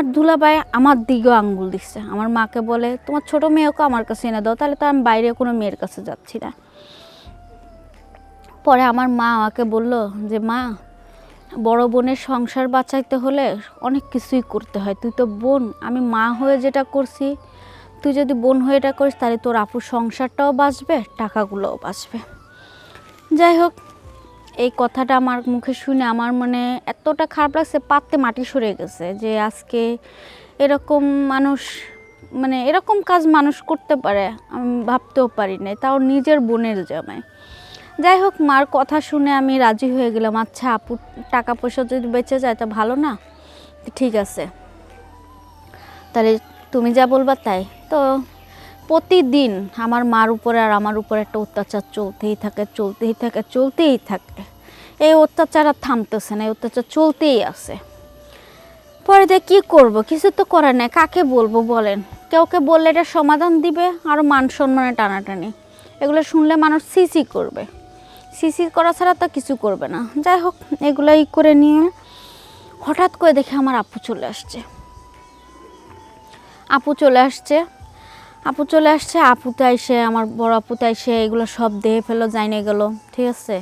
আমার দুলাভাই আমার দিকেও আঙ্গুল দিচ্ছে, আমার মাকে বলে তোমার ছোট মেয়েকে আমার কাছে এনে দাও, তাহলে তো আমি বাইরে কোনো মেয়ের কাছে যাচ্ছি না। পরে আমার মা আমাকে বলল যে মা, বড় বোনের সংসার বাঁচাইতে হলে অনেক কিছুই করতে হয়, তুই তো বোন, আমি মা হয়ে যেটা করছি, তুই যদি বোন হয়ে এটা করিস তাহলে তোর আপুর সংসারটাও বাঁচবে, টাকাগুলোও বাঁচবে। যাই হোক, এই কথাটা আমার মুখে শুনে আমার মানে এতটা খারাপ লাগছে, পাতে মাটি সরে গেছে যে আজকে এরকম মানুষ, মানে এরকম কাজ মানুষ করতে পারে আমি ভাবতেও পারি নাই, তাও নিজের বোনের জামাই। যাই হোক, মার কথা শুনে আমি রাজি হয়ে গেলাম, আচ্ছা আপু টাকা পয়সা যদি বেঁচে যায় তা ভালো না, ঠিক আছে তাহলে তুমি যা বলবা তাই। তো প্রতিদিন আমার মার উপরে আর আমার উপরে একটা অত্যাচার চলতেই থাকে। এই অত্যাচার আর থামতেছে না, এই অত্যাচার চলতেই আছে। পরে দিয়ে কী করবো, কিছু তো করার নেই, কাকে বলবো বলেন? কেউকে বললে এটা সমাধান দিবে, আরও মান সম্মানে টানাটানি, এগুলো শুনলে মানুষ সিসি করবে, সিসি করা ছাড়া তো কিছু করবে না। যাই হোক, এগুলাই করে নিয়ে হঠাৎ করে দেখে আমার আপু চলে আসছে। আপুতে আইসে আমার বড় আপুতে আইসে এগুলো সব দেখে ফেলো, জাইনে গেল, ঠিক আছে।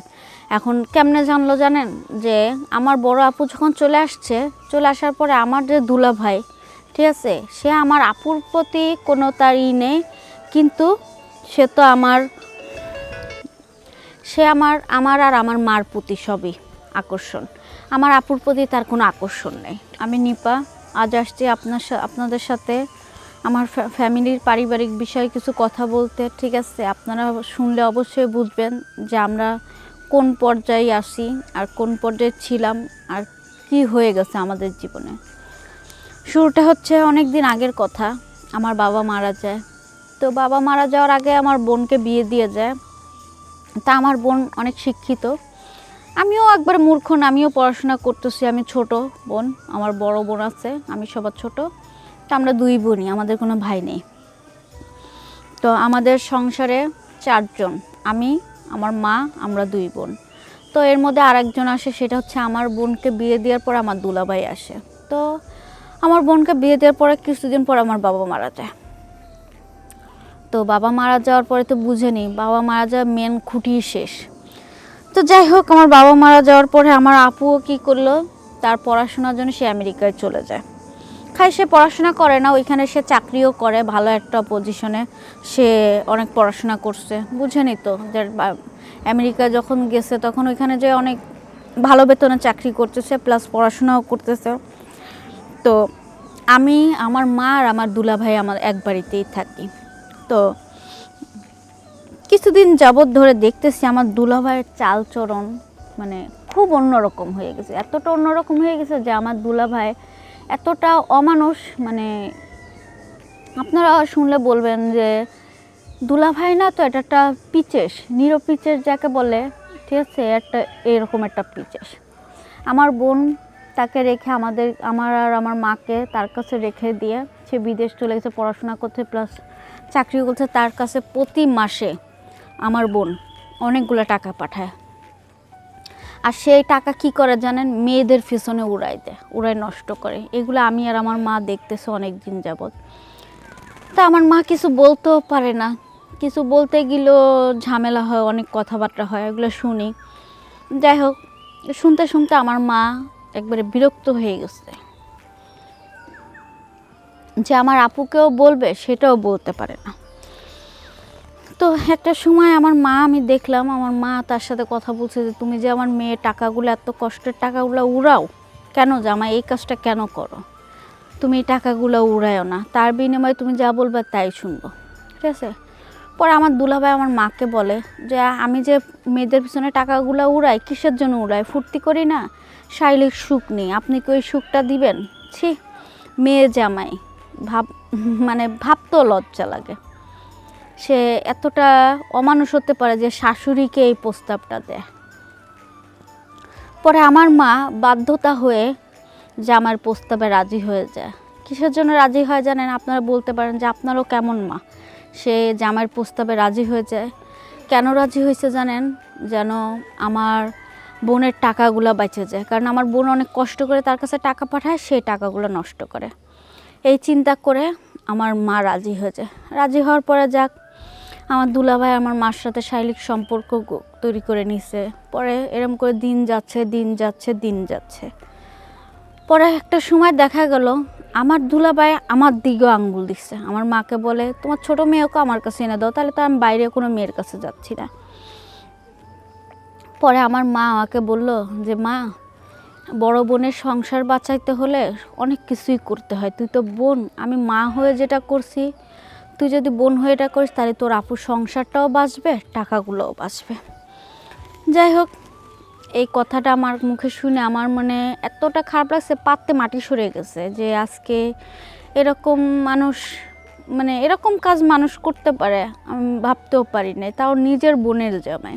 এখন কেমনে জানলো জানেন, যে আমার বড় আপু যখন চলে আসার পরে আমার যে দুলা ভাই, ঠিক আছে, সে আমার আপুর প্রতি কোনো তার নেই, কিন্তু সে তো আমার আর আমার মার প্রতি সবই আকর্ষণ, আমার আপুর প্রতি তার কোনো আকর্ষণ নেই। আমি নিপা আজ আসছি আপনাদের সাথে আমার ফ্যামিলির পারিবারিক বিষয়ে কিছু কথা বলতে, ঠিক আছে। আপনারা শুনলে অবশ্যই বুঝবেন যে আমরা কোন পর্যায়ে আসি আর কোন পর্যায়ে ছিলাম আর কি হয়ে গেছে আমাদের জীবনে। শুরুটা হচ্ছে অনেক দিন আগের কথা, আমার বাবা মারা যায়। তো বাবা মারা যাওয়ার আগে আমার বোনকে বিয়ে দিয়ে যায়। তা আমার বোন অনেক শিক্ষিত, আমিও একবার মূর্খ না, আমিও পড়াশোনা করতেছি। আমি ছোট বোন, আমার বড় বোন আছে, আমি সবার ছোট। তো আমরা দুই বোনই, আমাদের কোনো ভাই নেই। তো আমাদের সংসারে 4 জন, আমি, আমার মা, আমরা 2 বোন। তো এর মধ্যে আরেকজন আসে, সেটা হচ্ছে আমার বোনকে বিয়ে দেওয়ার পর আমার দুলাভাই আসে। তো আমার বোনকে বিয়ে দেওয়ার পরে কিছুদিন পর আমার বাবা মারা যায়। তো বাবা মারা যাওয়ার পরে তো বুঝেনি, বাবা মারা যাওয়ার মেন খুঁটি শেষ। তো যাই হোক, আমার বাবা মারা যাওয়ার পরে আমার আপুও কী করলো, তার পড়াশোনার জন্য সে আমেরিকায় চলে যায়। সে পড়াশোনা করে না, ওইখানে সে চাকরিও করে, ভালো একটা পজিশনে সে অনেক পড়াশোনা করছে। বুঝেনি তো যে আমেরিকা যখন গেছে তখন ওইখানে যে অনেক ভালো বেতনে চাকরি করতেছে, প্লাস পড়াশোনাও করতেছে। তো আমি, আমার মা আর আমার দুলাভাই আমার এক বাড়িতেই থাকি। তো কিছুদিন যাবৎ ধরে দেখতেছি আমার দুলাভাইয়ের চালচরণ মানে খুব অন্যরকম হয়ে গেছে, এতটা অন্যরকম হয়ে গেছে যে আমার দুলাভাই এতটা অমানুষ, মানে আপনারা শুনলে বলবেন যে দুলাভাই না, তো এটা একটা পিচেস, নিরপিচেস যাকে বলে, ঠিক আছে, এরকম একটা পিচেস। আমার বোন তাকে রেখে আমার আর আমার মাকে তার কাছে রেখে দিয়ে সে বিদেশ চলে গেছে পড়াশোনা করতে, প্লাস চাকরি করছে। তার কাছে প্রতি মাসে আমার বোন অনেকগুলো টাকা পাঠায়, আর সেই টাকা কি করে জানেন, মেয়েদের পিছনে উড়ায় নষ্ট করে। এগুলো আমি আর আমার মা দেখতেছে অনেক দিন যাবৎ। তা আমার মা কিছু বলতেও পারে না, কিছু বলতে গেলেও ঝামেলা হয়, অনেক কথাবার্তা হয়, এগুলো শুনি। যাই হোক, শুনতে শুনতে আমার মা একবারে বিরক্ত হয়ে গেছে, যে আমার আপুকেও বলবে সেটাও বলতে পারে না। তো একটা সময় আমি দেখলাম আমার মা তার সাথে কথা বলছে যে তুমি যে আমার মেয়ের টাকাগুলো, এত কষ্টের টাকাগুলো উড়াও কেন, জামা এই কাজটা কেন করো, তুমি এই টাকাগুলো উড়ায়ও না, তার বিনিময়ে তুমি যা বলবে তাই শুনবো, ঠিক আছে। পরে আমার দুলাভাই আমার মাকে বলে যে আমি যে মেয়েদের পিছনে টাকাগুলো উড়াই, কিসের জন্য উড়াই, ফুর্তি করি না, শারীরিক সুখ নেই, আপনি কি ওই সুখটা দিবেন? ছি, মেয়ে জামাই ভাবতেও লজ্জা লাগে। সে এতটা অমানুষ হতে পারে যে শাশুড়িকে এই প্রস্তাবটা দেয়। পরে আমার মা বাধ্যতা হয়ে জামাইয়ের প্রস্তাবে রাজি হয়ে যায়। কিসের জন্য রাজি হয় জানেন? আপনারা বলতে পারেন যে আপনারও কেমন মা, সে জামাইয়ের প্রস্তাবে রাজি হয়ে যায়। কেন রাজি হয়েছে জানেন? যেন আমার বোনের টাকাগুলো বেঁচে যায়, কারণ আমার বোন অনেক কষ্ট করে তার কাছে টাকা পাঠায়, সেই টাকাগুলো নষ্ট করে। এই চিন্তা করে আমার মা রাজি হয়ে যায়। রাজি হওয়ার পরে যাক, আমার দুলাভাই আমার মার সাথে শারীরিক সম্পর্ক তৈরি করে নিছে। পরে এরম করে দিন যাচ্ছে। পরে একটা সময় দেখা গেল আমার দুলাভাই আমার দিকেও আঙ্গুল দিচ্ছে। আমার মাকে বলে, তোমার ছোট মেয়েকে আমার কাছে এনে দাও, তাহলে তো আমি বাইরে কোনো মেয়ের কাছে যাচ্ছি না। পরে আমার মা আমাকে বলল যে, মা, বড় বোনের সংসার বাঁচাইতে হলে অনেক কিছুই করতে হয়। তুই তো বোন, আমি মা হয়ে যেটা করছি, তুই যদি বোন হয়ে এটা করিস তাহলে তোর আপুর সংসারটাও বাঁচবে, টাকাগুলোও বাঁচবে। যাই হোক, এই কথাটা আমার মুখে শুনে আমার মানে এতটা খারাপ লাগছে, পাত্তে মাটি সরে গেছে যে আজকে এরকম মানুষ, মানে এরকম কাজ মানুষ করতে পারে আমি ভাবতেও পারি না, তাও নিজের বোনের জামাই।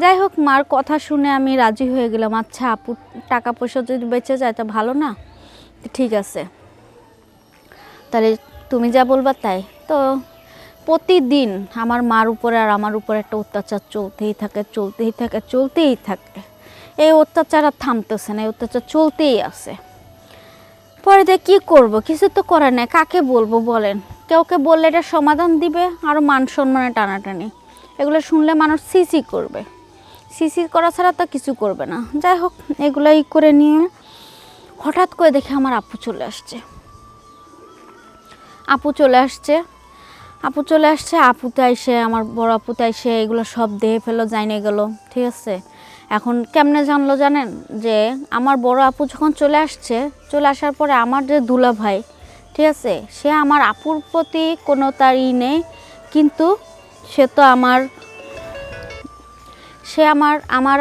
যাই হোক, মার কথা শুনে আমি রাজি হয়ে গেলাম। আচ্ছা, আপুর টাকা পয়সা যদি বেঁচে যায় তা ভালো না, ঠিক আছে, তাহলে তুমি যা বলবা তাই। তো প্রতিদিন আমার মার উপরে আর আমার উপরে একটা অত্যাচার চলতেই থাকে। এই অত্যাচার আর থামতেছে না, এই অত্যাচার চলতেই আছে। পরে দিয়ে কী করবো, কিছু তো করার নেই, কাকে বলবো বলেন? কেউকে বললে এটা সমাধান দিবে, আরও মান সম্মানে টানাটানি, এগুলো শুনলে মানুষ সিসি করবে, সিসি করা ছাড়া তো কিছু করবে না। যাই হোক, এগুলাই করে নিয়ে হঠাৎ করে দেখে আমার আপু চলে আসছে। আপুতে এসে আমার বড় আপুতে এসে এগুলো সব দিয়ে ফেলো, জানিয়ে গেল। ঠিক আছে, এখন কেমনে জানলো জানেন? যে আমার বড় আপু যখন চলে আসার পরে আমার যে দুলা ভাই, ঠিক আছে, সে আমার আপুর প্রতি কোনো তার নেই, কিন্তু সে তো আমার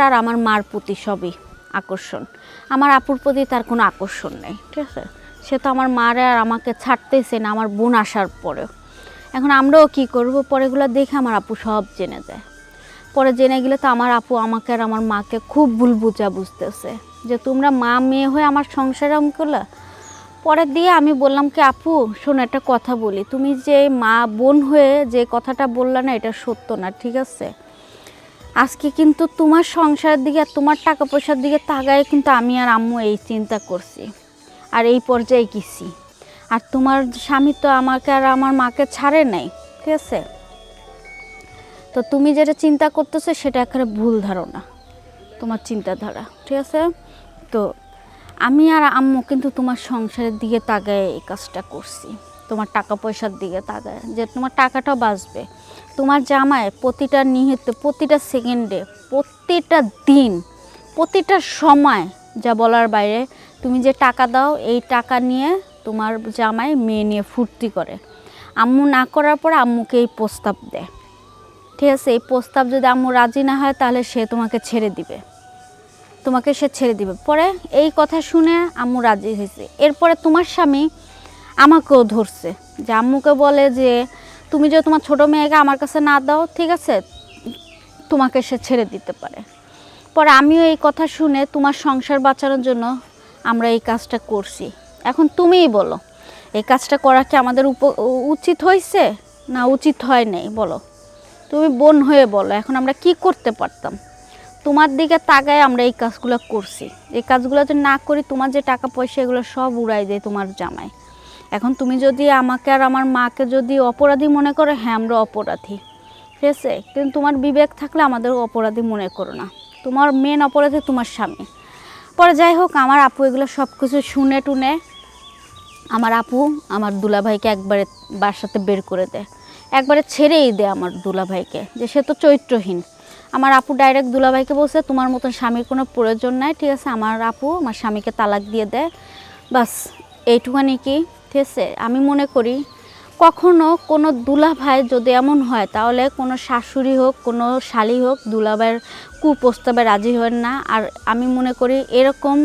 আর আমার মার প্রতি সবই আকর্ষণ। আমার আপুর প্রতি তার কোনো আকর্ষণ নেই। ঠিক আছে, সে তো আমার মারে আর আমাকে ছাড়তেছে না আমার বোন আসার পরেও। এখন আমরাও কি করব? পরেগুলো দেখে আমার আপু সব জেনে যায়। পরে জেনে গেলে তো আমার আপু আমাকে আর আমার মাকে খুব ভুল বুঝতেছে যে তোমরা মা মেয়ে হয়ে আমার সংসারে করলা। পরে দিয়ে আমি বললাম কি, আপু শোনো, একটা কথা বলি, তুমি যে মা বোন হয়ে যে কথাটা বললা না, এটা সত্য না। ঠিক আছে, আজকে কিন্তু তোমার সংসারের দিকে আর তোমার টাকা পয়সার দিকে তাকায় কিন্তু আমি আর আম্মু এই চিন্তা করছি আর এই পর্যায়ে গেছি। আর তোমার স্বামী তো আমাকে আর আমার মাকে ছাড়ে নাই। ঠিক আছে, তো তুমি যেটা চিন্তা করতেছো সেটা একেবারে ভুল ধারণা, তোমার চিন্তাধারা। ঠিক আছে, তো আমি আর আম্মু কিন্তু তোমার সংসারের দিকে তাকায় এই কাজটা করছি, তোমার টাকা পয়সার দিকে তাকায়, যে তোমার টাকাটাও বাঁচবে। তোমার জামাই প্রতিটা মুহূর্তে, প্রতিটা সেকেন্ডে, প্রতিটা দিন, প্রতিটা সময়, যা বলার বাইরে, তুমি যে টাকা দাও, এই টাকা নিয়ে তোমার জামাই মেয়ে নিয়ে ফুর্তি করে। আম্মু না করার পর আম্মুকে এই প্রস্তাব দেয়। ঠিক আছে, এই প্রস্তাব যদি আম্মু রাজি না হয় তাহলে সে তোমাকে ছেড়ে দিবে, পরে এই কথা শুনে আম্মু রাজি হয়েছে। এরপরে তোমার স্বামী আমাকেও ধরছে, যে আম্মুকে বলে যে তুমি যে তোমার ছোটো মেয়েকে আমার কাছে না দাও, ঠিক আছে, তোমাকে সে ছেড়ে দিতে পারে। পরে আমিও এই কথা শুনে তোমার সংসার বাঁচানোর জন্য আমরা এই কাজটা করছি। এখন তুমিই বলো, এই কাজটা করা কি আমাদের উচিত হয়েছে না উচিত হয় নাই? বলো, তুমি বোন হয়ে বলো, এখন আমরা কি করতে পারতাম? তোমার দিকে তাকায় আমরা এই কাজগুলো করছি। এই কাজগুলো যদি না করি, তোমার যে টাকা পয়সা এগুলো সব উড়াই দেয় তোমার জামাই। এখন তুমি যদি আমাকে আর আমার মাকে যদি অপরাধী মনে করো, হ্যাঁ আমরা অপরাধী, ঠিক আছে, কিন্তু তোমার বিবেক থাকলে আমাদের অপরাধী মনে করো না। তোমার মেন অপরাধী তোমার স্বামী। পরে যাই হোক, আমার আপু এগুলো সব কিছু শুনে টুনে আমার আপু আমার দুলাভাইকে একবারে বাসাতে বের করে দেয়, একবারে ছেড়েই দেয় আমার দুলাভাইকে, যে সে তো চরিত্রহীন। আমার আপু ডাইরেক্ট দুলাভাইকে বলছে, তোমার মতন স্বামীর কোনো প্রয়োজন নাই। ঠিক আছে, আমার আপু আমার স্বামীকে তালাক দিয়ে দেয়, বাস এইটুখানি কি। ঠিক আছে, আমি মনে করি কখনো কোনো দুলাভাই যদি এমন হয়, তাহলে কোনো শাশুড়ি হোক, কোনো শালি হোক, দুলাভাইয়ের কুপ্রস্তাবে রাজি হন না। আর আমি মনে করি এরকম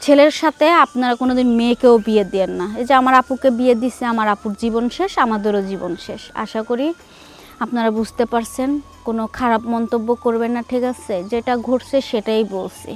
ছেলের সাথে আপনারা কোনোদিন মেয়েকেও বিয়ে দেন না। এই যে আমার আপুকে বিয়ে দিছে, আমার আপুর জীবন শেষ, আমাদেরও জীবন শেষ। আশা করি আপনারা বুঝতে পারছেন, কোনো খারাপ মন্তব্য করবেন না। ঠিক আছে, যেটা ঘটছে সেটাই বলছি।